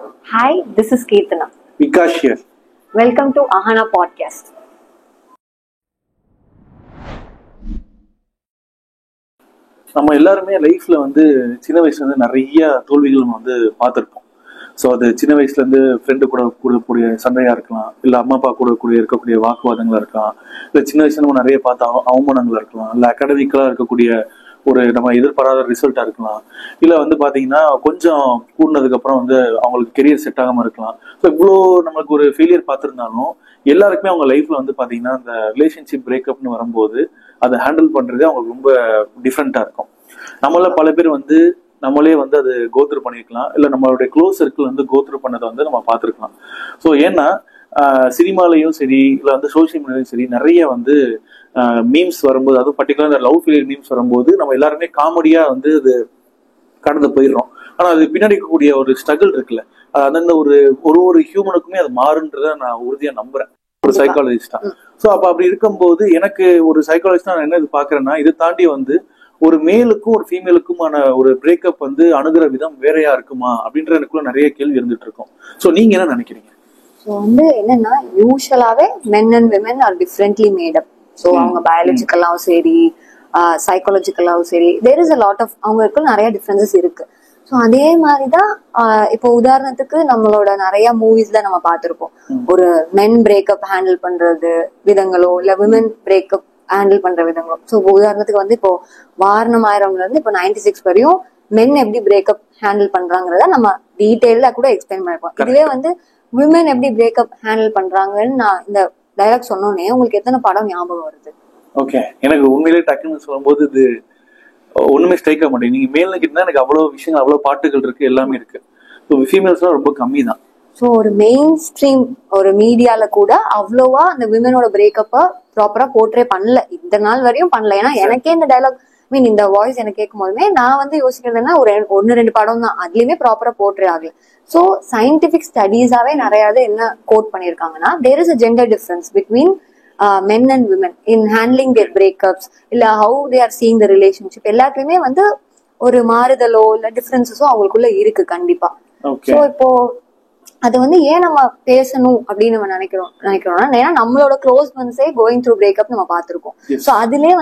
Hi, this is Keerthana. Vikash here. Welcome to Ahana Podcast. நம்ம எல்லாருமே லைஃப்ல சின்ன வயசுல நிறைய தோல்விகள் நம்ம பார்த்துருப்போம். ஸோ அது சின்ன வயசுல ஃப்ரெண்டு கூட கூடக்கூடிய சண்டையா இருக்கலாம், இல்லை அம்மா அப்பா கூட இருக்கக்கூடிய வாக்குவாதங்களா இருக்கலாம், இல்லை சின்ன வயசுல நம்ம நிறைய பார்த்த அவமானங்களா இருக்கலாம், இல்லை அகாடமிக்கலா இருக்கக்கூடிய ஒரு நம்ம எதிர்பாராத ரிசல்ட்டா இருக்கலாம், இல்லை பாத்தீங்கன்னா கொஞ்சம் கூடினதுக்கு அப்புறம் அவங்களுக்கு கெரியர் செட் ஆகாம இருக்கலாம். ஸோ இவ்வளோ நம்மளுக்கு ஒரு ஃபெயிலியர் பார்த்துருந்தாலும் எல்லாருக்குமே அவங்க லைஃப்ல பாத்தீங்கன்னா இந்த ரிலேஷன்ஷிப் பிரேக்கப்னு வரும்போது அதை ஹேண்டில் பண்றது அவங்களுக்கு ரொம்ப டிஃப்ரெண்டா இருக்கும். நம்மள பல பேர் நம்மளே அது கோத்ரூ பண்ணிருக்கலாம், இல்லை நம்மளுடைய க்ளோஸ் சர்க்கிள் கோத்ரூ பண்ணதை நம்ம பார்த்துருக்கலாம். ஸோ ஏன்னா சினிமாலையும் சரி, இல்லை சோசியல் மீடியாலையும் சரி, நிறைய மீம்ஸ் வரும்போது, அதுவும் பர்டிகுலர் இந்த லவ் ஃபெயிலியர் மீம்ஸ் வரும்போது நம்ம எல்லாருமே காமெடியா அது கடந்து போயிடுறோம். ஆனா அது பின்னாடி இருக்கக்கூடிய ஒரு ஸ்ட்ரகிள் இருக்குல்ல, அது அந்தந்த ஒரு ஹியூமனுக்குமே அது மாறுன்றத நான் உறுதியா நம்புறேன், ஒரு சைக்காலஜிஸ்டா. ஸோ அப்படி இருக்கும்போது எனக்கு ஒரு சைக்காலஜிஸ்டா நான் என்ன இது பாக்குறேன்னா, இதை தாண்டி ஒரு மேலுக்கும் ஒரு ஃபீமேலுக்குமான ஒரு பிரேக்கப் அணுகிற விதம் வேறையா இருக்குமா அப்படின்ற எனக்குள்ள நிறைய கேள்வி இருந்துட்டு இருக்கும். ஸோ நீங்க என்ன நினைக்கிறீங்க? ஸோ என்னன்னா, யூஸ்வலாவே men and women are differently made up. So அவங்க பயாலஜிக்கலாவும் சரி, சைக்காலஜிக்கலாவும் சரி, there is a lot of அவங்களுக்கு நிறைய டிஃபரன்சஸ் இருக்கு. ஸோ அதே மாதிரிதான் இப்போ உதாரணத்துக்கு நம்மளோட நிறைய மூவிஸ்ல நம்ம பார்த்திருப்போம், ஒரு மென் பிரேக்கப் ஹேண்டில் பண்றது விதங்களோ, இல்ல விமன் பிரேக்கப் ஹேண்டில் பண்ற விதங்களோ. ஸோ உதாரணத்துக்கு இப்போ வாரணம் ஆயிரம்ல இருந்து இப்போ 96 வரையும் மென் எப்படி பிரேக்கப் ஹேண்டில் பண்றாங்கிறத நம்ம டீடைல்டா கூட எக்ஸ்பிளைன் பண்ணிருப்போம். இதுவே விமன் எப்படி பிரேக்கப் ஹேண்டில் பண்றாங்கன்னு நான் இந்த டைலாக் சொன்னோன்னே உங்களுக்கு எத்தனை படம் ஞாபகம் வருது? ஓகே, எனக்கு உண்மையிலேயே டக்குன்னு சொல்லும்போது இது ஒண்ணுமே ஸ்ட்ரைக் ஆக மாட்டேங்குது. நீங்க மேல கிட்ட எனக்கு அவ்வளவு விஷயங்கள், அவ்வளவு பாட்டுகள் இருக்கு, எல்லாமே இருக்கு. ஃபீமேல்ஸ்லாம் ரொம்ப கம்மி தான். ஸோ ஒரு மெயின் ஸ்ட்ரீம் ஒரு மீடியால கூட அவ்வளோவா அந்த விமனோட பிரேக்கப்ப ப்ராப்பரா போர்ட்ரே பண்ணல, இந்த நாள் வரையும் பண்ணல. ஏன்னா எனக்கே இந்த டைலாக் மீன் இந்த வாய்ஸ் எனக்கு கேட்கும் போதுமே நான் யோசிக்கிறதுன்னா ஒரு 1-2 படம் தான், அதுலயுமே ப்ராப்பரா போர்ட்ரே ஆகல. ஸோ சயின்டிபிக் ஸ்டடீஸாவே நிறைய என்ன கோட் பண்ணிருக்காங்கன்னா, there is a gender difference between men and women in handling their breakups, இல்ல how they are seeing the relationship. எல்லாத்துலயுமே ஒரு மாறுதலோ இல்ல டிஃபரன்சஸோ அவங்களுக்குள்ள இருக்கு கண்டிப்பா. ஸோ இப்போ அது ஏன் நம்ம பேசணும் அப்படின்னு நம்ம நினைக்கிறோம்னா, ஏன்னா நம்மளோட க்ளோஸ் ஃப்ரெண்ட்ஸே கோயிங் த்ரூ பிரேக்கப் நம்ம பார்த்திருக்கோம். ஸோ அதுலயே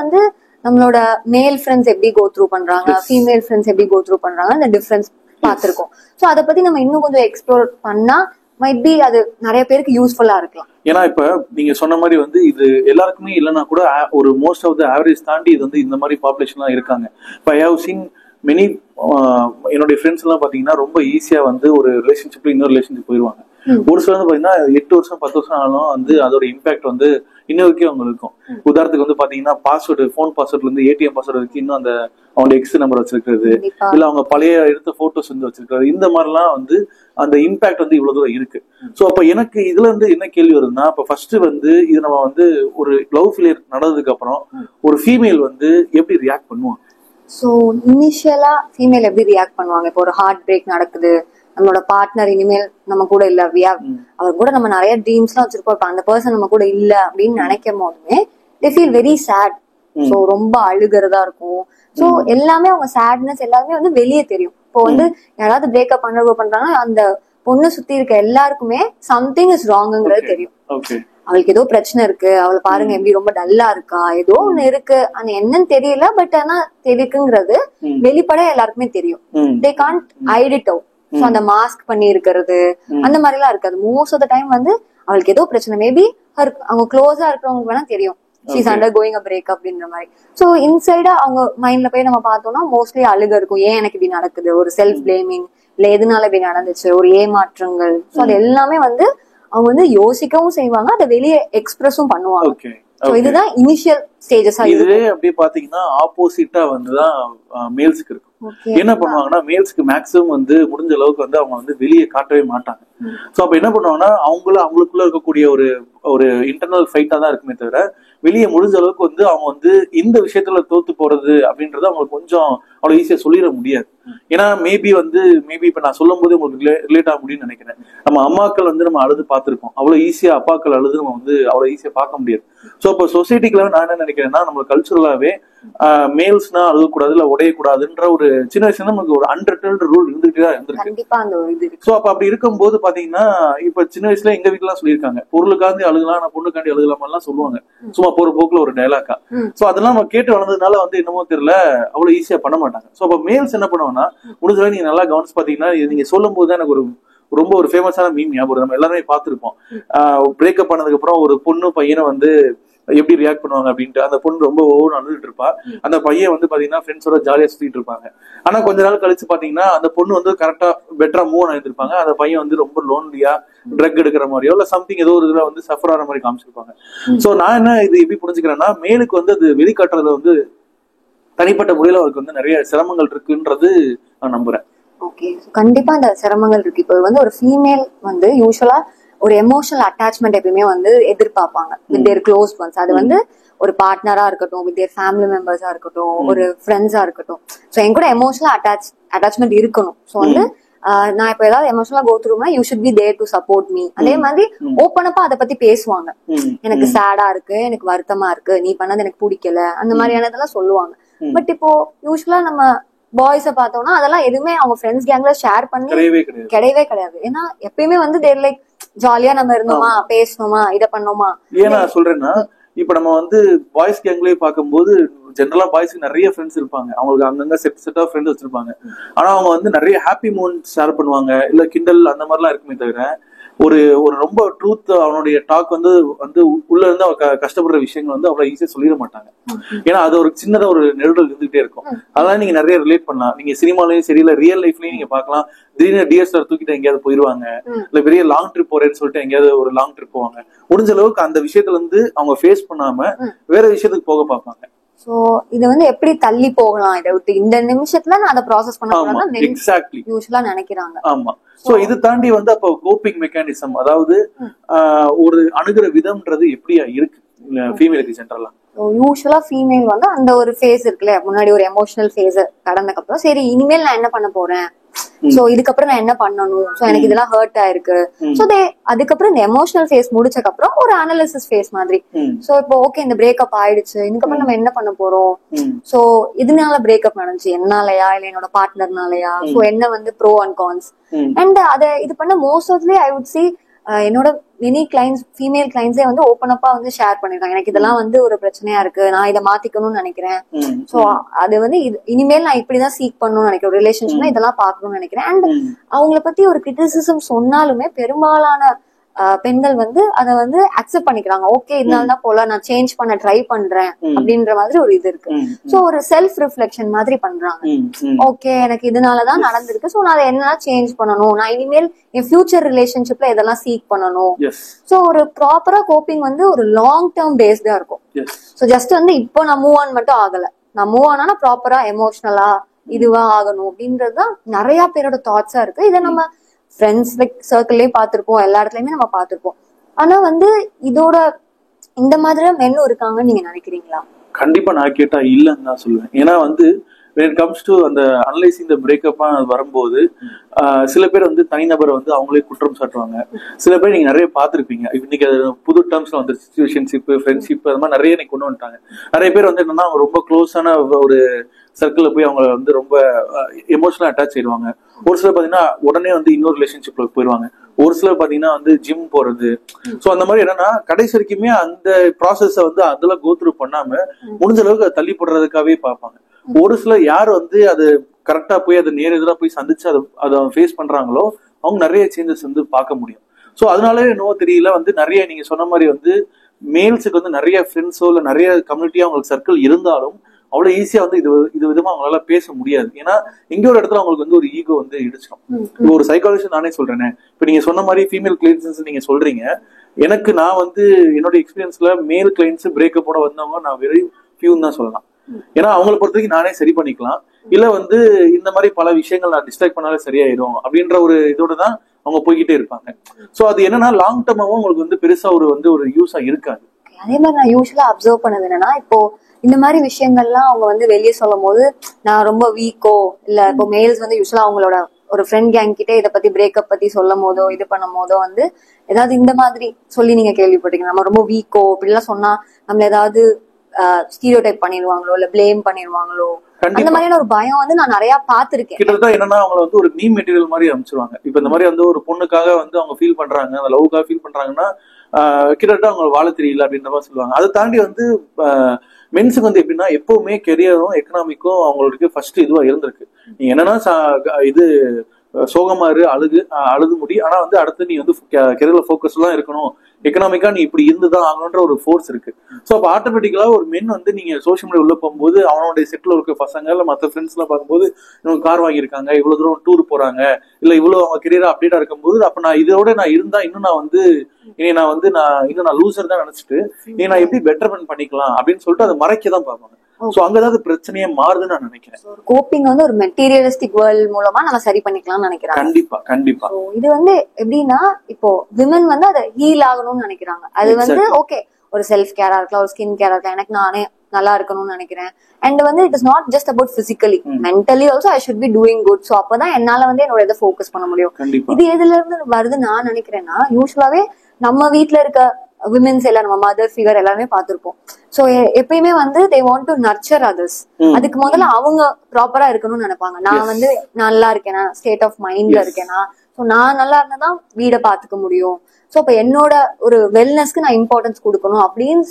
நம்மளோட மேல் ஃப்ரெண்ட்ஸ் எப்படி கோ த்ரூ பண்றாங்க, ஃபீமேல் ஃப்ரெண்ட்ஸ் எப்படி கோ த்ரூ பண்றாங்க, அந்த டிஃபரன்ஸ் பார்த்திருக்கோம். ஸோ அதை பத்தி நம்ம இன்னும் கொஞ்சம் எக்ஸ்ப்ளோர் பண்ணா மைட் பி அது நிறைய பேருக்கு யூஸ்ஃபுல்லா இருக்கலாம். ஏன்னா இப்ப நீங்க சொன்ன மாதிரி இது எல்லாருக்குமே இல்லைன்னா கூட ஒரு மோஸ்ட் ஆஃப் த ஆவரேஜ் தாண்டி இது இந்த மாதிரி பாப்புலேஷன் எல்லாம் இருக்காங்க. இப்போ ஐ ஹவ் சீன் மெனி என்னுடைய ஃப்ரெண்ட்ஸ் எல்லாம் பாத்தீங்கன்னா ரொம்ப ஈஸியா ஒரு ரிலேஷன்ஷிப்ல இன்னொரு ரிலேஷன்ஷிப் போயிருவாங்க. ஒரு சில பாத்தீங்கன்னா 8 வருஷம் 10 வருஷம் ஆனாலும் அதோட இம்பாக்ட் இன்ன வரைக்கும் அவங்களுக்கு இருக்கும். உதாரணத்துக்கு பாத்தீங்கன்னா பாஸ்வேர்டு, போன் பாஸ்வேர்ட்ல இருந்து ஏடிஎம் பாஸ்வேர்டு வரைக்கும் இன்னும் அவங்க எக்ஸ் நம்பர் வச்சிருக்கிறது, இல்ல அவங்க பழைய எடுத்த போட்டோஸ் வச்சிருக்கிறது, இந்த மாதிரிலாம் அந்த இம்பாக்ட் இவ்வளவு தூரம் இருக்கு. சோ அப்ப எனக்கு இதுல என்ன கேள்வி வருதுன்னா, இப்ப ஃபர்ஸ்ட் இது நம்ம ஒரு லவ் ஃபெயிலியர் நடந்ததுக்கு அப்புறம் ஒரு ஃபீமேல் எப்படி ரியாக்ட் பண்ணுவாங்க? ஸோ இனிஷியலா ஃபீமேல் எப்படி ரியாக்ட் பண்ணுவாங்க? இப்போ ஒரு ஹார்ட் பிரேக் நடக்குது, நம்மளோட பார்ட்னர் இனிமேல் நம்ம கூட இல்ல, அவர் கூட நம்ம நிறைய ட்ரீம்ஸ் எல்லாம் வச்சிருப்போம், இப்ப அந்த பர்சன் நம்ம கூட இல்ல அப்படின்னு நினைக்கும் போதுமே they feel very sad. So ரொம்ப அழுகிறதா இருக்கும். ஸோ எல்லாமே அவங்க சேட்னஸ் எல்லாருமே வெளியே தெரியும். இப்போ யாராவது பிரேக்கப் பண்றாங்கன்னா அந்த பொண்ணு சுத்தி இருக்க எல்லாருக்குமே சம்திங் இஸ் ராங்ங்கிறது தெரியும். அவளுக்கு ஏதோ பிரச்சனை இருக்கு, அவளை பாருங்க எப்படி ரொம்ப டல்லா இருக்கா, ஏதோ ஒண்ணு இருக்கு, அது என்னன்னு தெரியல, பட் ஆனா தெரியுங்கிறது வெளிப்பட எல்லாருக்குமே தெரியும். They can't hide it out. So அந்த மாஸ்க் பண்ணி இருக்கிறது அந்த மாதிரி எல்லாம் இருக்காது. மோஸ்ட் ஆஃப் த டைம் அவளுக்கு ஏதோ பிரச்சனை, மேபி அவங்க க்ளோஸா இருக்கிறவங்களுக்கு வேணா தெரியும் she's undergoing a breakup அப்படின்ற மாதிரி. சோ இன்சைடா அவங்க மைண்ட்ல போய் நம்ம பார்த்தோம்னா மோஸ்ட்லி அழுக இருக்கும், ஏன் எனக்கு இப்படி நடக்குது, ஒரு செல்ஃப் பிளேமிங், இல்ல எதனால இப்படி நடந்துச்சு, ஒரு ஏமாற்றங்கள். சோ அது எல்லாமே அவங்க யோசிக்கவும் செய்வாங்க, அதை வெளியே எக்ஸ்பிரஸும் பண்ணுவாங்க. இதுதான் இனிஷியல் ஸ்டேஜஸ். இதுவே அப்படி பாத்தீங்கன்னா ஆப்போசிட்டா தான் மேல்ஸ்க்கு இருக்கும். என்ன பண்ணுவாங்கன்னா, மேல்ஸ்க்கு மேக்ஸிமம் முடிஞ்ச அளவுக்கு அவங்க வெளியே காட்டவே மாட்டாங்க. சோ அப்ப என்ன பண்ணுவாங்கன்னா, அவங்களுக்குள்ள இருக்கக்கூடிய ஒரு இன்டர்னல் ஃபைட்டா தான் இருக்குமே தவிர வெளியே முடிஞ்ச அளவுக்கு வந்து அவங்க வந்து இந்த விஷயத்துல தோத்து போறது அப்படின்றது அவங்களுக்கு கொஞ்சம் அவ்வளவு ஈஸியா சொல்லிட முடியாது. ஏன்னா மேபி இப்ப நான் சொல்லும் போது உங்களுக்கு ரிலேட் ஆக முடியும்னு நினைக்கிறேன். நம்ம அம்மாக்கள் வந்து நம்ம அழுது பார்த்திருக்கோம், அவ்வளவு ஈஸியா அப்பாக்கள் அழுது நம்ம வந்து அவ்வளவு ஈஸியா பார்க்க முடியாது. சோ இப்போ சொசைட்டிக்குள்ள நான் என்ன நினைக்கிறேன்னா, நம்ம கல்ச்சுரலாவே மேல்ஸ்னா அழுகக்கூடாது இல்ல உடையக்கூடாதுன்ற ஒரு சின்ன வயசுல நமக்கு ஒரு அன்ரிட்டன்ட் ரூல் இருந்துகிட்டே தான் இருந்திருக்கு. சோ அப்ப அப்படி இருக்கும்போது பாத்தீங்கன்னா, இப்ப சின்ன வயசுல எங்க வீட்டுல எல்லாம் சொல்லியிருக்காங்க, பொருளுக்காண்டி அழுகலாம் நான் பொண்ணுக்காண்டி அழுகலாம் எல்லாம் சொல்லுவாங்க, சும்மா போற போக்குல ஒரு டைலாக்கா. சோ அதெல்லாம் நம்ம கேட்டு வளர்ந்ததுனால வந்து என்னமோ தெரியல அவ்வளவு ஈஸியா பண்ண மாட்டாங்க. சோ அப்ப மேல்ஸ் என்ன பண்ணுவாங்கன்னா, முடிஞ்சவரை நீங்க நல்லா கவனிச்சு பாத்தீங்கன்னா, நீங்க சொல்லும் போதுதான் எனக்கு ரொம்ப ஒரு ஃபேமஸான மீம் ஞாபகம். நம்ம எல்லாருமே பார்த்திருப்போம். பிரேக்கப் பண்ணதுக்கு அப்புறம் ஒரு பொண்ணு பையனை வந்து எப்படி ரியாக்ட் பண்ணுவாங்க அப்படின்ட்டு. அந்த பொண்ணு ரொம்ப ஓவர் அழுதுட்டு இருப்பா, அந்த பையன் வந்து பாத்தீங்கன்னா ஃப்ரெண்ட்ஸோட ஜாலியா சுத்திட்டு இருப்பாங்க. ஆனா கொஞ்ச நாள் கழிச்சு பாத்தீங்கன்னா அந்த பொண்ணு வந்து கரெக்டா பெட்டரா மூவ் ஆயிருப்பாங்க, அந்த பையன் வந்து ரொம்ப லோன்லியா ட்ரக் எடுக்கிற மாதிரியோ இல்ல சம்திங் ஏதோ ஒரு இதுல வந்து சஃபர் ஆகிற மாதிரி காமிச்சிருப்பாங்க. சோ நான் என்ன இது எப்படி புரிஞ்சுக்கிறேன்னா, மேலுக்கு வந்து அது வெளிக்காட்டுறதுல வந்து தனிப்பட்ட முறையில அவருக்கு வந்து நிறைய சிரமங்கள் இருக்குன்றது நான் நம்புறேன். ஓகே, கண்டிப்பா அந்த சிரமங்கள் இருக்கு. இப்போ வந்து ஒரு ஃபீமேல் வந்து யூஸ்வலா ஒரு எமோஷனல் அட்டாச்மெண்ட் எப்பயுமே வந்து எதிர்பார்ப்பாங்க வித் தேர் க்ளோஸ் ஒன்ஸ். அது வந்து ஒரு பார்ட்னரா இருக்கட்டும், வித் தேர் ஃபேமிலி மெம்பர்ஸா இருக்கட்டும், ஒரு ஃப்ரெண்ட்ஸா இருக்கட்டும். ஸோ என் கூட எமோஷனல் அட்டாச்மெண்ட் இருக்கணும். ஸோ வந்து நான் இப்ப ஏதாவது எமோஷனலா கோ த்ரூனா you should be there to support me. அதே மாதிரி ஓப்பன் அப்பா அதை பத்தி பேசுவாங்க. எனக்கு சேடா இருக்கு, எனக்கு வருத்தமா இருக்கு, நீ பண்ணது எனக்கு பிடிக்கல, அந்த மாதிரியானதெல்லாம் சொல்லுவாங்க. பட் இப்போ யூஸ்வலா நம்ம பாய்ஸ பார்த்தோம்னா அதெல்லாம் எதுவுமே அவங்க ஃப்ரெண்ட்ஸ் கேங்ல ஷேர் பண்ணி கிடையவே கிடையாது. ஏன்னா எப்பயுமே வந்து தேர் லைக் ஜாலியா நம்ம இருந்தோமா, பேசணுமா, இதை பண்ணோமா. ஏன் நான் சொல்றேன்னா, இப்ப நம்ம வந்து பாய்ஸ் கேங்லயே பார்க்கும்போது ஜெனரலா பாய்ஸ்க்கு நிறைய ஃப்ரெண்ட்ஸ் இருப்பாங்க, அவங்களுக்கு அங்கங்க செட் ஆஃப் ஃப்ரெண்ட்ஸ் வச்சிருப்பாங்க. ஆனா அவங்க வந்து நிறைய ஹாப்பி மூமெண்ட்ஸ் ஷேர் பண்ணுவாங்க, இல்ல கிண்டல் அந்த மாதிரிலாம் இருக்குமே தவிர ஒரு ரொம்ப ட்ரூத் அவனுடைய டாக் வந்து உள்ள இருந்து அவ கஷ்டப்படுற விஷயங்கள் வந்து அவ்வளவு ஈஸியா சொல்லிட மாட்டாங்க. ஏன்னா அது ஒரு சின்னதா ஒரு நெருடல் இருந்துகிட்டே இருக்கும். அதெல்லாம் நீங்க நிறைய ரிலேட் பண்ணலாம். நீங்க சினிமாலயும் சரி இல்ல ரியல் லைஃப்லயும் நீங்க பாக்கலாம். திடீர்னு டிஎஸ்ஆர் தூக்கிட்டு எங்கேயாவது போயிருவாங்க, இல்ல பெரிய லாங் ட்ரிப் போறேன்னு சொல்லிட்டு எங்கேயாவது ஒரு லாங் ட்ரிப் போவாங்க. முடிஞ்ச அளவுக்கு அந்த விஷயத்துல இருந்து அவங்க ஃபேஸ் பண்ணாம வேற விஷயத்துக்கு போக பார்ப்பாங்க. சோ இது வந்து எப்படி தள்ளி போகலாம், இதை விட்டு இந்த நிமிஷத்துல நான் அதை ப்ராசஸ் பண்ண எக்ஸாக்ட்லி யூஸ்வலா நினைக்கிறாங்க. ஆமா. சோ இது தாண்டி வந்து அப்ப கோப்பிங் மெக்கானிசம், அதாவது ஒரு அணுகுற விதம்ன்றது எப்படியா இருக்கு ஃபீமேலுக்கு ஜெனரலா? யூஸ்வலா ஃபீமேல் வந்து அந்த ஒரு ஃபேஸ் இருக்குல்ல, முன்னாடி ஒரு எமோஷனல் ஃபேஸ் கடந்ததுக்கு அப்புறம் சரி இனிமேல் நான் என்ன பண்ண போறேன், சோ இதுக்கப்புறம் நான் என்ன பண்ணணும், சோ எனக்கு இதெல்லாம் ஹர்ட் ஆயிருக்கு. சோ அதுக்கப்புறம் இந்த எமோஷனல் ஃபேஸ் முடிச்சக்கு அப்புறம் ஒரு அனாலிசிஸ் ஃபேஸ் மாதிரி. சோ இப்போ ஓகே இந்த பிரேக்கப் ஆயிடுச்சு, இதுக்கப்புறம் நம்ம என்ன பண்ண போறோம், சோ இதனால பிரேக்கப் நடந்துச்சு, என்னாலயா இல்ல என்னோட பார்ட்னர்னாலயா, சோ என்ன வந்து ப்ரோ அண்ட் கான்ஸ். அண்ட் அதை இது பண்ண மோஸ்ட் ஆஃப்லி ஐ வுட் சி என்னோட மெனி கிளைண்ட்ஸ் ஃபீமேல் கிளைண்ட்ஸே வந்து ஓப்பன் அப்பா வந்து ஷேர் பண்ணிருக்காங்க, எனக்கு இதெல்லாம் வந்து ஒரு பிரச்சனையா இருக்கு, நான் இதை மாத்திக்கணும்னு நினைக்கிறேன். சோ அது வந்து இனிமேல் நான் இப்படிதான் சீக் பண்ணணும்னு நினைக்கிறேன், ரிலேஷன்ஷிப்ல இதெல்லாம் பாக்கணும்னு நினைக்கிறேன். அண்ட் அவங்கள பத்தி ஒரு கிரிட்டிசிசம் சொன்னாலுமே பெரும்பாலான பெண்கள் வந்து அதை வந்து அக்செப்ட் பண்ணிக்கிறாங்க. ஓகே இதனால தான் போல நான் சேஞ்ச் பண்ண ட்ரை பண்றேன் அப்படின்ற மாதிரி ஒரு இது இருக்கு. சோ ஒரு செல்ஃப் ரிஃப்ளெக்ஷன் மாதிரி பண்றாங்க. ஓகே எனக்கு இதனாலதான் நடந்திருக்கு, சோ நான் அதை என்ன சேஞ்ச் பண்ணணும், நான் இனிமேல் என் ஃபியூச்சர் ரிலேஷன்ஷிப்ல இதெல்லாம் சீக் பண்ணணும். சோ ஒரு ப்ராப்பரா கோப்பிங் வந்து ஒரு லாங் டேர்ம் பேஸ்டா இருக்கும். சோ ஜஸ்ட் வந்து இப்போ நான் மூவ் ஆன் மட்டும் ஆகல, நான் மூவ் ஆனா ப்ராப்பரா எமோஷனலா இதுவா ஆகணும் அப்படின்றதுதான் நிறைய பேரோட தாட்ஸா இருக்கு. இதை நம்ம ஃப்ரெண்ட்ஸ் லைக் சர்க்கிள்லயே பார்த்திருப்போம், எல்லா இடத்துலயுமே நம்ம பார்த்திருப்போம். ஆனா வந்து இதோட இந்த மாதிரி மென்னும் இருக்காங்கன்னு நீங்க நினைக்கிறீங்களா? கண்டிப்பா நான் கேட்டா இல்லன்னு தான் சொல்லுவேன். ஏன்னா வந்து when it comes to அந்த அனலைசிங் த பிரேக்கப் வரும்போது சில பேர் வந்து தனிநபரை வந்து அவங்களே குற்றம் சாட்டுவாங்க. சில பேர் நீங்க நிறைய பார்த்திருப்பீங்க, இன்னைக்கு புது டேர்ம்ஸ்ல வந்து சிச்சுவேஷன்ஷிப், ஃப்ரெண்ட்ஷிப் அது மாதிரி நிறைய கொண்டு வந்துட்டாங்க. நிறைய பேர் வந்து என்னன்னா அவங்க ரொம்ப க்ளோஸான ஒரு சர்க்கிள்ல போய் அவங்க வந்து ரொம்ப எமோஷனலா அட்டாச் ஆயிடுவாங்க. ஒரு சிலர் பாத்தீங்கன்னா உடனே வந்து இன்னொரு ரிலேஷன்ஷிப்ல போயிடுவாங்க. ஒரு சிலர் பாத்தீங்கன்னா வந்து ஜிம் போறது. சோ அந்த மாதிரி என்னன்னா கடைசி வரைக்குமே அந்த ப்ராசஸ வந்து அதெல்லாம் கோத்ரூ பண்ணாம முடிஞ்ச அளவுக்கு அதை தள்ளி போடுறதுக்காகவே பார்ப்பாங்க. ஒரு சிலர் யார் வந்து அது கரெக்டா போய் அதை நேர் எதிராக போய் சந்திச்சு அதை ஃபேஸ் பண்றாங்களோ அவங்க நிறைய சேஞ்சஸ் வந்து பார்க்க முடியும். சோ அதனாலே என்னவோ தெரியல வந்து நிறைய நீங்க சொன்ன மாதிரி வந்து மேல்ஸுக்கு வந்து நிறைய ஃப்ரெண்ட்ஸோ இல்ல நிறைய கம்யூனிட்டியா அவங்களுக்கு சர்க்கிள் இருந்தாலும் அவ்வளவு ஈஸியா வந்து இது விதமா அவங்களால பேச முடியாது. ஏன்னா எங்க ஒரு இடத்துல அவங்களுக்கு வந்து ஒரு ஈகோ வந்து இடிச்சிடும். ஒரு சைக்காலஜி நானே சொல்றேனே, இப்ப நீங்க சொன்ன மாதிரி ஃபீமேல் கிளைண்ட்ஸ் நீங்க சொல்றீங்க, எனக்கு நான் வந்து என்னோட எக்ஸ்பீரியன்ஸ்ல மேல் கிளைண்ட்ஸ் பிரேக்கப்போட வந்தவங்க நான் வெரி ஃபியூன்னு தான் சொல்லலாம். ஏன்னா அவங்களை பொறுத்த வரைக்கும் நானே சரி பண்ணிக்கலாம், இல்ல வந்து இந்த மாதிரி பல விஷயங்கள் நான் டிஸ்ட்ராக்ட் பண்ணாலே சரியாயிடும் அப்படின்ற ஒரு இதோட தான் அவங்க போய்கிட்டே இருப்பாங்க. சோ அது என்னன்னா லாங் டர்மாவும் உங்களுக்கு வந்து பெருசா ஒரு யூஸா இருக்காது. அதே மாதிரி நான் யூஸ்வலா அப்சர்வ் பண்ணது என்னன்னா, இப்போ இந்த மாதிரி விஷயங்கள்லாம் அவங்க வந்து வெளியே சொல்லும் போது நான் ரொம்ப வீக்கோ இல்ல இப்போ மேல்ஸ் வந்து யூஸ்வலா அவங்களோட ஒரு ஃப்ரெண்ட் கேங் கிட்ட இதை பத்தி பிரேக்கப் பத்தி சொல்லும் போதோ இது பண்ணும் போதோ வந்து ஏதாவது இந்த மாதிரி சொல்லி நீங்க கேள்விப்பட்டீங்க, நம்ம ரொம்ப வீக்கோ இப்படிலாம் சொன்னா நம்மள ஏதாவது ஸ்டீரியோடைப் பண்ணிடுவாங்களோ இல்ல பிளேம் பண்ணிடுவாங்களோ, அந்த மாதிரியான ஒரு பயம் வந்து நான் நிறைய பாத்திருக்கேன். கிட்டத்தட்ட என்னன்னா அவங்களை வந்து ஒரு மீம் மெட்டீரியல் மாதிரி அமைச்சிருவாங்க. இப்ப இந்த மாதிரி வந்து ஒரு பொண்ணுக்காக வந்து அவங்க ஃபீல் பண்றாங்க, அந்த லவ்க்காக ஃபீல் பண்றாங்கன்னா கிட்டத்தட்ட அவங்க வாழ தெரியல அப்படின்ற மாதிரி சொல்லுவாங்க. அதை தாண்டி வந்து மென்ஸுக்கு வந்து எப்படின்னா எப்பவுமே கெரியரும் எக்கனாமிக்கும் அவங்களுக்கு ஃபர்ஸ்ட் இதுவா இருந்திருக்கு. நீ என்னன்னா இது சோகமா இரு, அழுது முடி, ஆனா வந்து அடுத்து நீ வந்து கெரியர்ல ஃபோக்கஸ் எல்லாம் இருக்கணும், எக்கனாமிக்கா நீ இப்படி இருந்துதான் ஆகணுன்ற ஒரு ஃபோர்ஸ் இருக்கு. ஸோ அப்போ ஆட்டோமேட்டிக்கலா ஒரு மென் வந்து நீங்க சோஷியல் மீடியா உள்ள போகும்போது அவனுடைய செட்டில் இருக்க பசங்க இல்ல மற்ற ஃப்ரெண்ட்ஸ் எல்லாம் பார்க்கும்போது இவங்க கார் வாங்கியிருக்காங்க, இவ்வளவு தூரம் டூர் போறாங்க, இல்ல இவ்வளவு அவங்க கெரியரா அப்டேட்டா இருக்கும்போது அப்ப நான் இதோட நான் இருந்தா இன்னும் நான் வந்து இன்னும் நான் லூசர் தான் நினைச்சிட்டு நான் எப்படி பெட்டர்மென்ட் பண்ணிக்கலாம் அப்படின்னு சொல்லிட்டு அதை மறைக்க தான் பார்ப்பாங்க. சோ அங்கதான் பிரச்சனையே மாறுதுன்னு நான் நினைக்கிறேன். கோப்பிங் வந்து ஒரு மெட்டீரியலிஸ்டிக் வேர்ல்ட் மூலமா நம்ம சரி பண்ணிக்கலாம்னு நினைக்கிறேன். கண்டிப்பா கண்டிப்பா. இது வந்து எப்படின்னா இப்போ விமன் வந்து அதை ஹீல் ஆகணும்னு நினைக்கிறாங்க. அது வந்து ஓகே, ஒரு செல்ஃப் கேரா இருக்கலாம், ஒரு ஸ்கின் கேரா இருக்கலாம், எனக்கு நானே நல்லா இருக்கணும்னு நினைக்கிறேன். அண்ட் வந்து it is not just about physically, mentally also I should be doing good. So அப்பதான் என்னால வந்து என்னோட இதை ஃபோக்கஸ் பண்ண முடியும். இது எதுல இருந்து வருது நான் நினைக்கிறேன்னா, யூஸ்வலாவே நம்ம வீட்டுல இருக்க விமென்ஸ் எல்லாம் நம்ம மதர் ஃபிகர் எல்லாருமே பார்த்திருப்போம். சோ எப்பயுமே வந்து they want to nurture others. அதுக்கு முதல்ல அவங்க ப்ராப்பரா இருக்கணும்னு நினைப்பாங்க. நான் வந்து நல்லா இருக்கேனா, ஸ்டேட் ஆஃப் மைண்ட்ல இருக்கேனா, சோ நான் நல்லா இருந்தாதான் வீடை பாத்துக்க முடியும். சோ இப்ப என்னோட ஒரு வெல்னஸ்க்கு நான் இம்பார்ட்டன்ஸ் கொடுக்கணும் அப்படின்னு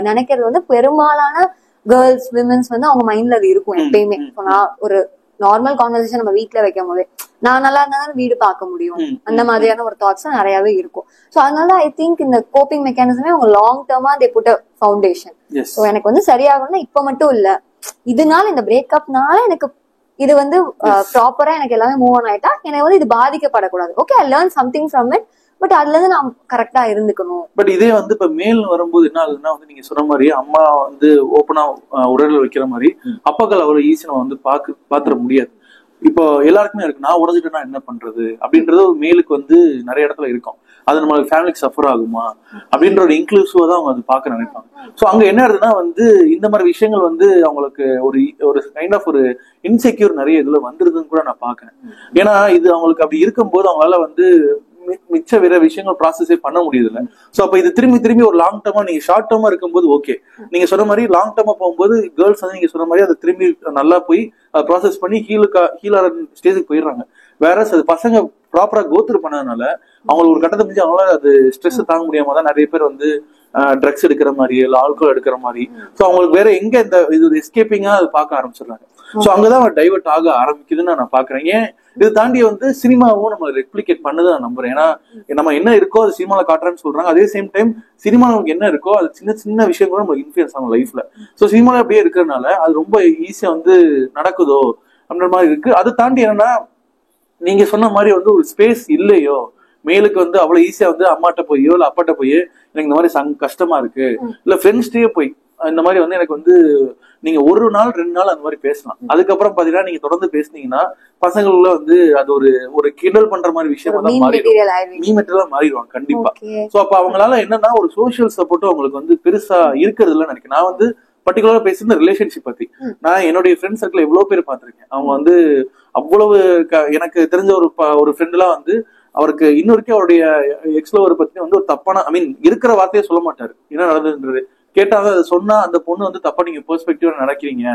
நினைக்கிறது வந்து பெரும்பாலான கேர்ள்ஸ் விமென்ஸ் வந்து அவங்க மைண்ட்ல அது இருக்கும் எப்பயுமே. நான் ஒரு நார்மல் கான்வர்சேஷன் நம்ம வீட்டுல வைக்கும் போதே நான் நல்லா இருந்தாலும் வீடு பார்க்க முடியும், அந்த மாதிரியான ஒரு தாட்ஸ் நிறையவே இருக்கும். சோ அதனால ஐ திங்க் இந்த கோப்பிங் மெக்கானிசமே அவங்க லாங் டர்மா they put a foundation. So எனக்கு வந்து சரியாகணும்னா இப்ப மட்டும் இல்ல, இதனால இந்த பிரேக்கப்னால எனக்கு இது வந்து ப்ராப்பரா எனக்கு எல்லாமே மூவ் ஆன் ஆயிட்டா எனக்கு வந்து இது பாதிக்கப்படக்கூடாது. Okay, I learn something from it, but அதுல இருந்து நான் கரெக்டா இருந்துக்கணும். பட் இதே வந்து இப்ப மேல் வரும்போது என்ன ஆகுதுன்னா வந்து நீங்க சொன்ன மாதிரி அம்மா வந்து ஓப்பனா உடல்ல வைக்கிற மாதிரி அப்பாக்கள் அவ்வளவு ஈஸியா வந்து பாத்துட முடியாது. இப்போ எல்லாருக்குமே இருக்கு, நான் உடஞ்சிட்டேன்னா என்ன பண்றது அப்படின்றது ஒரு மேலுக்கு வந்து நிறைய இடத்துல இருக்கும். அது நம்மளுக்கு ஃபேமிலிக்கு சஃபர் ஆகுமா அப்படின்ற ஒரு இன்க்ளூசிவா தான் அவங்க அது பார்க்க நினைப்பாங்க. ஸோ அங்க என்ன ஆகுதுன்னா வந்து இந்த மாதிரி விஷயங்கள் வந்து அவங்களுக்கு ஒரு கைண்ட் ஆஃப் ஒரு இன்செக்யூர் நிறைய இதுல வந்துருதுன்னு கூட நான் பாக்குறேன். ஏன்னா இது அவங்களுக்கு அப்படி இருக்கும்போது அவங்களால வந்து மிச்ச வேற விஷயங்கள் ப்ராசஸே பண்ண முடியுதுல்ல. சோ அப்ப இது திரும்பி ஒரு லாங் டர்மா நீங்க ஷார்ட் டர்மா இருக்கும்போது ஓகே, நீங்க சொன்ன மாதிரி லாங் டர்மா போகும்போது கேர்ள்ஸ் வந்து நீங்க சொன்ன மாதிரி அதை திரும்பி நல்லா போய் ப்ராசஸ் பண்ணி ஹீலார ஸ்டேஜுக்கு போயிடுறாங்க. வேற அது பசங்க ப்ராப்பரா கோத்ரூ பண்ணதுனால அவங்களுக்கு ஒரு கட்டத்தை முடிஞ்சு அவங்களால அது ஸ்ட்ரெஸ் தாங்க முடியாம தான் நிறைய பேர் வந்து ட்ரக்ஸ் எடுக்கிற மாதிரி இல்ல ஆல்கோல் எடுக்கிற மாதிரி. சோ அவங்களுக்கு வேற எங்க இந்த இது எஸ்கேப்பிங்கா அது பார்க்க ஆரம்பிச்சிடுறாங்க. சோ அங்கதான் அவன் டைவர்ட் ஆக ஆரம்பிக்குதுன்னு நான் பாக்குறேன். ஏன் இது தாண்டி வந்து சினிமாவும் நம்ம ரெப்ளிகேட் பண்ணது நான் நம்புறேன். ஏன்னா நம்ம என்ன இருக்கோ அது சினிமால காட்டுறேன்னு சொல்றாங்க. அதே சேம் டைம் சினிமா நமக்கு என்ன இருக்கோ அது சின்ன சின்ன விஷயம் கூட நமக்கு இன்ஃபுளுன்ஸ் ஆகும் லைஃப்ல. சோ சினிமால அப்படியே இருக்கிறதுனால அது ரொம்ப ஈஸியா வந்து நடக்குதோ அப்படின்ற மாதிரி இருக்கு. அதை தாண்டி என்னன்னா நீங்க சொன்ன மாதிரி வந்து ஒரு ஸ்பேஸ் இல்லையோ மேலுக்கு வந்து அவ்வளவு ஈஸியா வந்து அம்மாட்ட போயோ இல்ல அப்பாட்ட போய் எனக்கு இந்த மாதிரி கஷ்டமா இருக்கு, இல்ல ஃப்ரெண்ட்ஸ்டே போய் இந்த மாதிரி வந்து எனக்கு வந்து நீங்க ஒரு நாள் 2 நாள் அந்த மாதிரி பேசலாம். அதுக்கப்புறம் பாத்தீங்கன்னா நீங்க தொடர்ந்து பேசுனீங்கன்னா பசங்களுக்குள்ள வந்து அது ஒரு கிண்டல் பண்ற மாதிரி விஷயமா தான் மாறிடும், மாறிடுவாங்க கண்டிப்பா. சோ அப்ப அவங்களால என்னன்னா ஒரு சோசியல் சப்போர்ட்டும் அவங்களுக்கு வந்து பெருசா இருக்கிறது இல்ல நினைக்கிறேன். நான் வந்து பர்டிகுலரா பேசுற ரிலேஷன்ஷிப் பத்தி நான் என்னுடைய ஃப்ரெண்ட் சர்க்கிள் எவ்வளவு பேர் பாத்திருக்கேன். அவங்க வந்து அவ்வளவு எனக்கு தெரிஞ்ச ஒரு ஃப்ரெண்ட் எல்லாம் வந்து அவருக்கு இன்னொருக்கே அவருடைய எக்ஸ்லோவர் பத்தி வந்து ஒரு தப்பான இருக்கிற வார்த்தையை சொல்ல மாட்டாரு, என்ன நடந்ததுன்றது கேட்டாங்க. அதை சொன்னா அந்த பொண்ணு வந்து தப்பா நீங்க பெர்ஸ்பெக்டிவா நடக்கிறீங்க,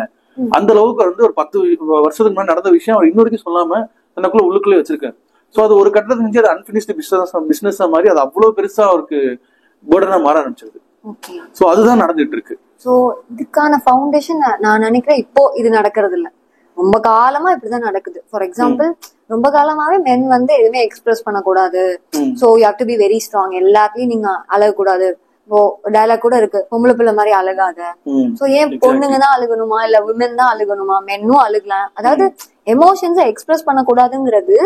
அந்த அளவுக்கு வந்து ஒரு 10 வருஷத்துக்கு முன்னாடி நடந்த விஷயம் அவர் இன்னொருக்கும் சொல்லாம தனக்குள்ள உள்ளுக்குள்ளே வச்சிருக்காரு. சோ அது ஒரு கட்டத்துல இருந்து அது அன்பினிஷ்டு பிசினஸ் மாதிரி அது அவ்வளவு பெருசா அவருக்கு போர்டனா மாற ஆரம்பிச்சிருது. சோ அதுதான் நடந்துட்டு இருக்கு. சோ இதுக்கான ஃபவுண்டேஷன் நான் நினைக்கிறேன் இப்போ இது நடக்கிறது இல்ல, ரொம்ப காலமா இப்படிதான் நடக்குது. ஃபார் எக்ஸாம்பிள் ரொம்ப காலமாவே மென் வந்து எதுவுமே எக்ஸ்பிரஸ் பண்ணக்கூடாது, so you have to be very strong, எல்லாத்துலயும் நீங்க அழகக்கூடாது. இப்போ டயலாக் கூட இருக்கு, பொம்பளை பிள்ளை மாதிரி அழுகாத. சோ ஏன் பொண்ணுங்க தான் அழுகணுமா இல்ல விமென் தான் அழுகணுமா, மென்னும் அழுகலாம். அதாவது எமோஷன்ஸை எக்ஸ்பிரஸ் பண்ணக்கூடாதுங்கிறது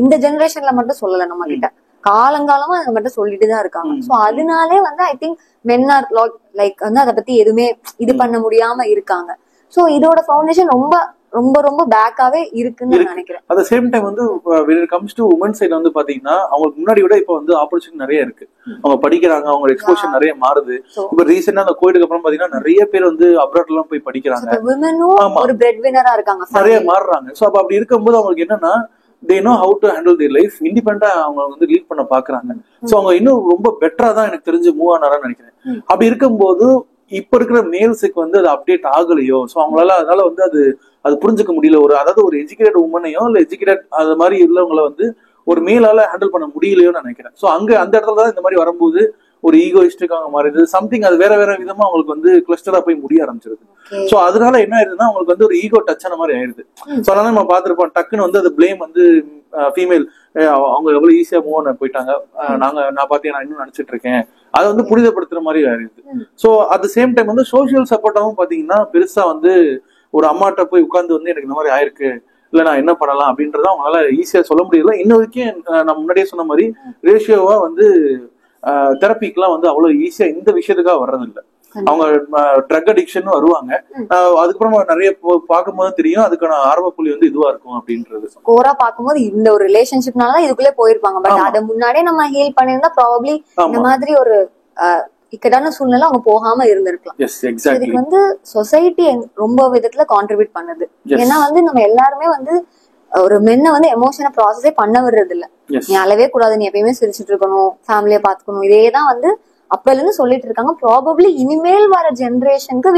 இந்த ஜெனரேஷன்ல மட்டும் சொல்லல, நம்ம கிட்ட காலங்காலமா அதை மட்டும் சொல்லிட்டு தான் இருக்காங்க. சோ அதனாலே வந்து I think men R like வந்து அதை பத்தி எதுவுமே இது பண்ண முடியாம இருக்காங்க. சோ இதோட ஃபவுண்டேஷன் ரொம்ப ரொம்ப ரொம்ப பேக்காவே இருக்குன்னு நான் நினைக்கிறேன். அட் த சேம் டைம் வந்து when it comes to women side வந்து பாத்தீங்கன்னா அவங்களுக்கு முன்னாடி விட இப்ப வந்து ஆப்பர்ச்சுனிட்டி நிறைய இருக்கு. அவங்க படிக்கிறாங்க, அவங்க எக்ஸ்போஷர் நிறைய மாறுது. இப்ப ரீசெண்டா அந்த கோவிடுக்கு அப்புறம் பாத்தீங்கன்னா நிறைய பேர் வந்து அப்ராட் எல்லாம் போய் படிக்கிறாங்க, ஒரு பிரெட் வினரா இருக்காங்க, நிறைய மாறுறாங்க. சோ அப்ப அப்படி இருக்கும்போது அவங்களுக்கு என்னன்னா they know how to handle their life, இண்டிபெண்டா அவங்க வந்து லீட் பண்ண பாக்குறாங்க. சோ அவங்க இன்னும் ரொம்ப பெட்டரா தான் எனக்கு தெரிஞ்சு மூவ் ஆனாரான்னு நினைக்கிறேன். அப்படி இருக்கும்போது இப்ப இருக்கிற மேல்ஸுக்கு வந்து அது அப்டேட் ஆகலையோ, சோ அவங்களால அதனால வந்து அது புரிஞ்சுக்க முடியல. அதாவது ஒரு எஜுகேட்டட் உமனையோ இல்ல எஜுகேட்டட் அது மாதிரி உள்ளவங்களை வந்து ஒரு மேலால ஹேண்டில் பண்ண முடியலையோன்னு நினைக்கிறேன். சோ அந்த இடத்துல தான் இந்த மாதிரி வரும்போது ஒரு ஈகோயிஸ்டிக் அவங்க மாறிடுது, சம்திங் அது வேற வேற விதமா அவங்களுக்கு வந்து கிளஸ்டரா போய் முடிய ஆரம்பிச்சிருது. சோ அதனால என்ன ஆயிருதுன்னா அவங்களுக்கு வந்து ஒரு ஈகோ டச் ஆன மாதிரி ஆயிருது. சோ அதனால நம்ம பாத்துருப்போம், டக்குன்னு வந்து அது பிளேம் வந்து ஃபீமேல் அவங்க எவ்வளவு ஈஸியா மூவ் ஆன போயிட்டாங்க, நான் பாத்தீங்க நான் இன்னும் நினைச்சிட்டு இருக்கேன், அதை வந்து புனிதப்படுத்துற மாதிரி ஆயிருது. So at the same time வந்து சோசியல் சப்போர்ட்டாவும் பாத்தீங்கன்னா பெருசா வந்து ஒரு அம்மாட்ட போய் உட்கார்ந்து வந்து எனக்கு இந்த மாதிரி ஆயிருக்கு, இல்ல நான் என்ன பண்ணலாம் அப்படின்றத அவங்களால ஈஸியா சொல்ல முடியல. இன்ன வரைக்கும் நான் முன்னாடியே சொன்ன மாதிரி ரேஷியோவா வந்து தெரப்பிக்கெல்லாம் வந்து அவ்வளவு ஈஸியா இந்த விஷயத்துக்காக வர்றது இல்லை. அவங்க ட்ரக் அடிக்ஷன் வருவாங்க, அதுக்கப்புறம் நிறைய பார்க்கும்போது தெரியும் அதுக்கான ஆரம்ப புள்ளி வந்து இதுவா இருக்கும் அப்படின்றது. கோரா பார்க்கும்போது இந்த ஒரு ரிலேஷன்ஷிப்னால இதுக்குள்ளே போயிருப்பாங்க. பட் அதை முன்னாடியே நம்ம ஹீல் பண்ணிருந்தா ப்ராபப்ளி இந்த மாதிரி ஒரு இக்கட்டான சூழ்நிலை அவங்க போகாம இருந்திருக்கலாம். இதுக்கு வந்து சொசைட்டி ரொம்ப விதத்துல கான்ட்ரிபியூட் பண்ணுது. ஏன்னா வந்து நம்ம எல்லாருமே வந்து ஒரு மென்னை வந்து எமோஷனை ப்ராசஸே பண்ண விடுறது இல்ல. நீ அழவே கூடாது, நீ எப்பயுமே சிரிச்சுட்டு இருக்கணும், ஃபேமிலியை பாத்துக்கணும், இதேதான் வந்து அப்பல இருந்து சொல்லிட்டு இருக்காங்க. ப்ராபப்ளி இனிமேல் வர ஜெனரேஷனுக்கு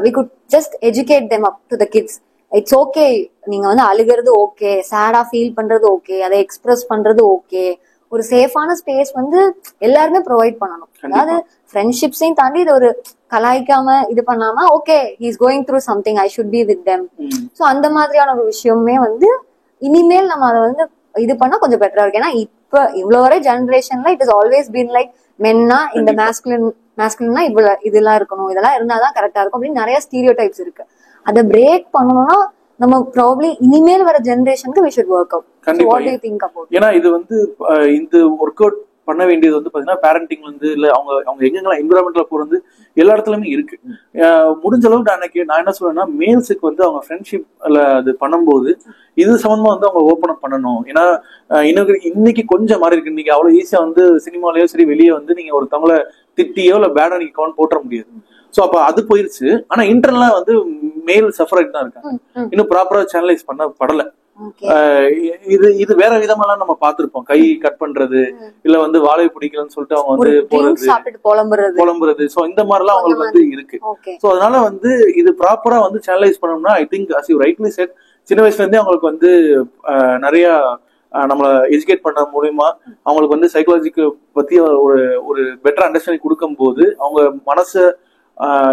we could just educate them up to the kids. It's okay, நீங்க வந்து அழுகிறது ஓகே, சேடா ஃபீல் பண்றது ஓகே, அதை எக்ஸ்பிரஸ் பண்றது ஓகே. ஒரு சேஃபான ஸ்பேஸ் வந்து எல்லாருமே ப்ரொவைட் பண்ணணும். அதாவது ஃப்ரெண்ட்ஷிப்ஸையும் தாண்டி இது ஒரு கலாய்க்காம இது பண்ணாம okay he's going through something, I should be with them. So அந்த மாதிரியான ஒரு விஷயமே வந்து இனிமேல் நம்ம அதை வந்து இது பண்ணா கொஞ்சம் பெட்டரா இருக்கு. ஏன்னா இப்ப இவ்வளவு வரை ஜெனரேஷன்ல it is always been like மென்னா இந்த மேஸ்குலின்னா இவ்வளவு இதெல்லாம் இருக்கணும், இதெல்லாம் இருந்தாதான் கரெக்டா இருக்கும் அப்படின்னு நிறைய ஸ்டீரியோ டைப்ஸ் இருக்கு. அதை பிரேக் பண்ணணும்னா நம்ம ப்ராபப்ளி இனிமேல் வர ஜெனரேஷனுக்கு we should work out. What do you think about? ஏன்னா இது வந்து இந்த ஒர்க் அவுட் பண்ண வேண்டியது வந்து பாத்தீங்கன்னா பேரண்டிங்ல இருந்து இல்ல அவங்க எங்கெல்லாம் என்விரான்மெண்ட்ல போறது எல்லா இடத்துலயுமே இருக்கு. முடிஞ்ச அளவுக்கு நான் என்ன சொல்றேன்னா மேல்ஸுக்கு வந்து அவங்க ஃப்ரெண்ட்ஷிப்ல அது பண்ணும்போது இது சம்பந்தமா வந்து அவங்க ஓப்பன் அப் பண்ணணும். ஏன்னா இன்னைக்கு கொஞ்சம் மாறி இருக்கு. நீங்க அவ்வளவு ஈஸியா வந்து சினிமாலயோ சரி வெளியே வந்து நீங்க ஒரு தமிழை திட்டியோ இல்ல பேடா நீங்க கவுண்ட் போட்டுற முடியாது. சோ அப்ப அது போயிருச்சு. ஆனா இன்டர்னலா வந்து மேல் சஃபரைட் தான் இருக்காங்க, இன்னும் ப்ராப்பரா சேனலைஸ் பண்ணப்படல. இது வேற விதமெல்லாம் நம்ம பாத்திருப்போம், கை கட் பண்றது இல்ல வந்து வாழை பிடிக்கலன்னு சொல்லிட்டு அவங்க வந்து புலம்புறது. சோ இந்த மாதிரி எல்லாம் அவங்களுக்கு வந்து இருக்கு. சோ அதனால வந்து இது ப்ராப்பரா வந்து சேனலைஸ் பண்ணோம்னா I think as you rightly said சின்ன வயசுல இருந்தே அவங்களுக்கு வந்து நிறைய நம்மள எஜுகேட் பண்ற மூலமா அவங்களுக்கு வந்து சைக்காலஜிக்கு பத்தி ஒரு பெட்டர் அண்டர்ஸ்டாண்டிங் கொடுக்கும் போது அவங்க மனசை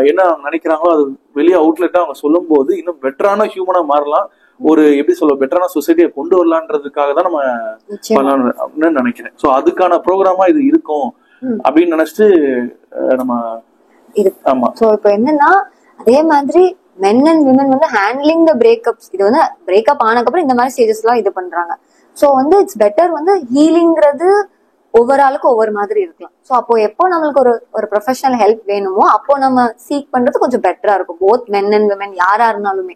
என்ன நினைக்கிறாங்களோ அது வெளியே அவுட்லெட்டா அவங்க சொல்லும் போது இன்னும் பெட்டரான ஹியூமனா மாறலாம், ஒரு எப்படி சொல்ல பெட்டரான சொசைட்டியை கொண்டு வரலான்றதுக்காக தான் நம்ம பண்ணலாம்னு நினைக்கிறேன். சோ அதுக்கான ப்ரோக்ராமா இது இருக்கும் அப்படின்னு நினைச்சிட்டு நம்ம ஆமா. சோ இப்போ என்னன்னா அதே மாதிரி மென் அண்ட் விமன் வந்து ஹேண்ட்லிங் த பிரேக்கப்ஸ், இது வந்து பிரேக்கப் ஆனதுக்கப்புறம் இந்த மாதிரி ஸ்டேஜஸ் எல்லாம் இது பண்றாங்க. சோ வந்து இட்ஸ் பெட்டர் வந்து ஹீலிங்கிறது ஒவ்வொரு ஆளுக்கும் ஒவ்வொரு மாதிரி இருக்கலாம். சோ அப்போ எப்போ நம்மளுக்கு ஒரு ப்ரொஃபஷனல் ஹெல்ப் வேணுமோ அப்போ நம்ம சீக் பண்றது கொஞ்சம் பெட்டரா இருக்கும், போத் மென் அண்ட் விமன் யாரா இருந்தாலுமே.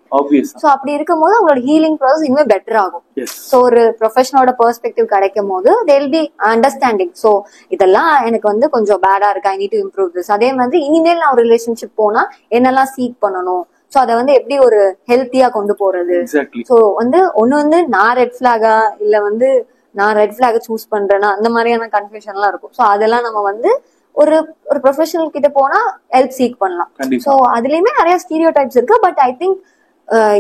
சோ அப்படி இருக்கும் போது அவங்களோட ஹீலிங் ப்ராசஸ் இன்னுமே பெட்டர் ஆகும். சோ ஒரு ப்ரொஃபஷனோட பெர்ஸ்பெக்டிவ் கிடைக்கும் போது தேல் பி அண்டர்ஸ்டாண்டிங். சோ இதெல்லாம் எனக்கு வந்து கொஞ்சம் பேடா இருக்கு, I need to improve this. அதே மாதிரி இனிமேல் நான் ஒரு ரிலேஷன்ஷிப் போனா என்னெல்லாம் சீக் பண்ணணும், சோ அதை வந்து எப்படி ஒரு ஹெல்த்தியா கொண்டு போறது. சோ வந்து ஒண்ணு வந்து நான் ரெட் பிளாகா இல்ல வந்து நான் ரெட் பிளாக் சூஸ் பண்றேன்னா அந்த மாதிரியான கன்ஃபியூஷன் எல்லாம் இருக்கும். சோ அதெல்லாம் நம்ம வந்து ஒரு ப்ரொஃபஷனல் கிட்ட போனா ஹெல்ப் சீக் பண்ணலாம். சோ அதுலயுமே நிறைய ஸ்டீரியோ டைப்ஸ் இருக்கு. பட் ஐ திங்க்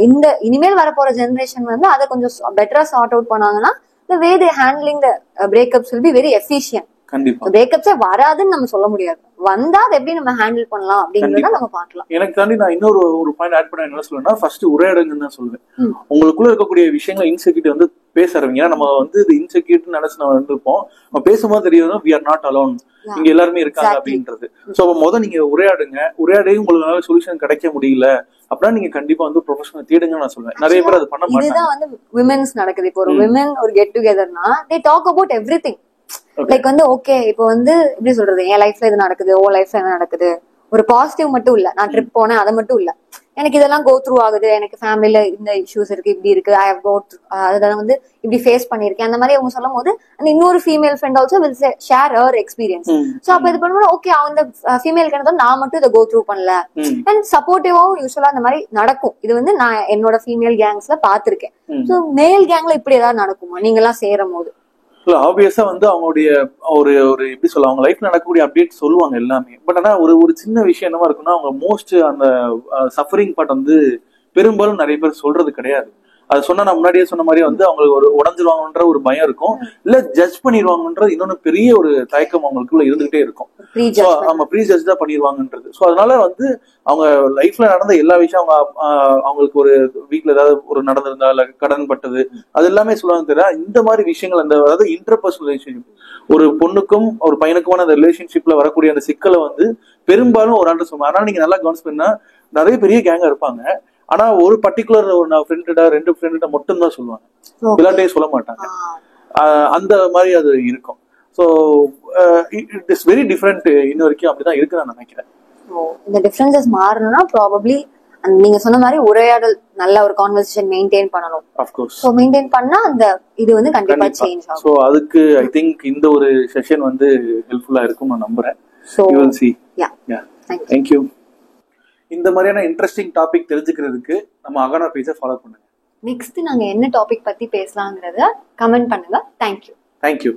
இந்த இனிமேல் வரப்போற ஜெனரேஷன் வந்து அதை கொஞ்சம் பெட்டரா சார்ட் அவுட் பண்ணாங்கன்னா the way they handling the breakups will be very efficient. கண்டிப்பா பிரேக்கப்ஸே வராதுன்னு நம்ம சொல்ல முடியாது, வந்தா அதை எப்படி நம்ம ஹேண்டில் பண்ணலாம் அப்படிங்கறத நம்ம பார்க்கலாம். எனக்கு தாண்டி நான் இன்னொரு பாயிண்ட் ஆட் பண்ண என்ன சொல்லுவேன்னா ஃபர்ஸ்ட் உரையாடுங்கன்னு தான் சொல்லுவேன். உங்களுக்குள்ள இருக்கக்கூடிய விஷயங்கள் இன்செக்யூரிட்டி வந்து பேச ஆரம்பிங்க. நம்ம வந்து இது இன்செக்யூரிட்டி நினைச்சு நம்ம இருந்திருப்போம், நம்ம பேசும்போது தெரியும் we are not alone, இங்க எல்லாருமே இருக்காங்க அப்படின்றது. சோ அப்ப நீங்க உரையாடுங்க, உரையாடையும் உங்களால சொல்யூஷன் கிடைக்க முடியல அப்படின்னா நீங்க கண்டிப்பா வந்து ப்ரொஃபஷனல் தேடுங்க நான் சொல்லுவேன். நிறைய பேர் அது பண்ண மாட்டாங்க. இதுதான் வந்து விமென்ஸ் நடக்குது. இப்போ ஒரு விமென் ஒரு கெட் டுகெதர்னா they talk about everything. லைக் வந்து ஓகே இப்போ வந்து எப்படி சொல்றது, என் லைஃப்ல இது நடக்குது, ஓ லைஃப்ல என்ன நடக்குது, ஒரு பாசிட்டிவ் மட்டும் இல்ல, நான் ட்ரிப் போனேன் அதை மட்டும் இல்ல, எனக்கு இதெல்லாம் கோ த்ரூ ஆகுது, எனக்கு ஃபேமிலில இந்த இஷ்யூஸ் இருக்கு, இப்படி இருக்கு, ஐ ஹவ் கோட் அதெல்லாம் வந்து இப்படி ஃபேஸ் பண்ணிருக்கேன், அந்த மாதிரி அவங்க சொல்லும் போது அந்த இன்னொரு female friend also will share her experience. So அப்ப இது பண்ணும்போது ஓகே, அந்த ஃபீமேல் கிட்ட நான் மட்டும் இதை கோ த்ரூ பண்ணல, அண்ட் சப்போர்ட்டிவாவும் யூஸ்வலா அந்த மாதிரி நடக்கும். இது வந்து நான் என்னோட ஃபீமேல் கேங்ஸ்ல பாத்திருக்கேன். சோ மேல் கேங்ல இப்படி ஏதாவது நடக்குமா நீங்க எல்லாம் சேரும் போது? ஆப்வியஸா வந்து அவங்களுடைய ஒரு ஒரு எப்படி சொல்ல, அவங்க லைஃப்ல நடக்கக்கூடிய அப்டேட் சொல்லுவாங்க எல்லாமே. பட் ஆனா ஒரு சின்ன விஷயம் என்னவா இருக்குன்னா, அவங்க மோஸ்ட் அந்த சஃபரிங் பார்ட் வந்து பெரும்பாலும் நிறைய பேர் சொல்றது கிடையாது. அது சொன்னா நான் முன்னாடியே சொன்ன மாதிரி வந்து அவங்களுக்கு ஒரு உடஞ்சிருவாங்கன்ற ஒரு பயம் இருக்கும், இல்ல ஜட்ஜ் பண்ணிடுவாங்கன்ற இன்னொன்னு பெரிய ஒரு தயக்கம் அவங்களுக்குள்ள இருந்துகிட்டே இருக்கும். அவங்க ப்ரீ ஜட்ஜ் தான் பண்ணிடுவாங்கன்றது. ஸோ அதனால வந்து அவங்க லைஃப்ல நடந்த எல்லா விஷயம், அவங்களுக்கு ஒரு வீட்டுல ஏதாவது ஒரு நடந்திருந்தா இல்ல கடன் பட்டது, அது எல்லாமே சொல்லுவாங்க. தெரியா இந்த மாதிரி விஷயங்கள், அந்த அதாவது இன்டர்பர்சனல் ரிலேஷன்ஷிப், ஒரு பொண்ணுக்கும் ஒரு பையனுக்குமான அந்த ரிலேஷன்ஷிப்ல வரக்கூடிய அந்த சிக்கலை வந்து பெரும்பாலும் ஒரு ஆண்டு சொல்லுவாங்க. அதனால நீங்க நல்லா கவனிச்சு பண்ணா நிறைய பெரிய கேங்கா இருப்பாங்க. ஆனா ஒரு பர்டிகுலர் ஒரு ஃப்ரெண்ட 2 ஃப்ரெண்ட மட்டும் தான் சொல்லுவாங்க, எல்லாத்தையும் சொல்ல மாட்டாங்க. அந்த மாதிரி அது இருக்கும். So it is very different. இன்ன வரைக்கும் அப்படிதான் இருக்கு நான் நினைக்கிறேன். இந்த டிஃபரன்சஸ் மாறணும்னா ப்ராபபிலி நீங்க சொன்ன மாதிரி உரையாடல், நல்ல ஒரு கான்வர்சேஷன் மெயின்டைன் பண்ணணும். Of course. சோ மெயின்டைன் பண்ணா அந்த இது வந்து கண்டிப்பா சேஞ்ச் ஆகும். சோ அதுக்கு ஐ திங்க் இந்த ஒரு செஷன் வந்து ஹெல்ப்ஃபுல்லா இருக்கும் நான் நம்புறேன். So you will see. yeah thank you. இந்த மாதிரியான இன்ட்ரெஸ்டிங் டாபிக் தெரிஞ்சுக்கிறதுக்கு நம்ம அகானா பேஜை ஃபாலோ பண்ணுங்க. நெக்ஸ்ட் நாங்க என்ன டாபிக் பத்தி பேசலாம்ங்கறத கமெண்ட் பண்ணுங்க. Thank you.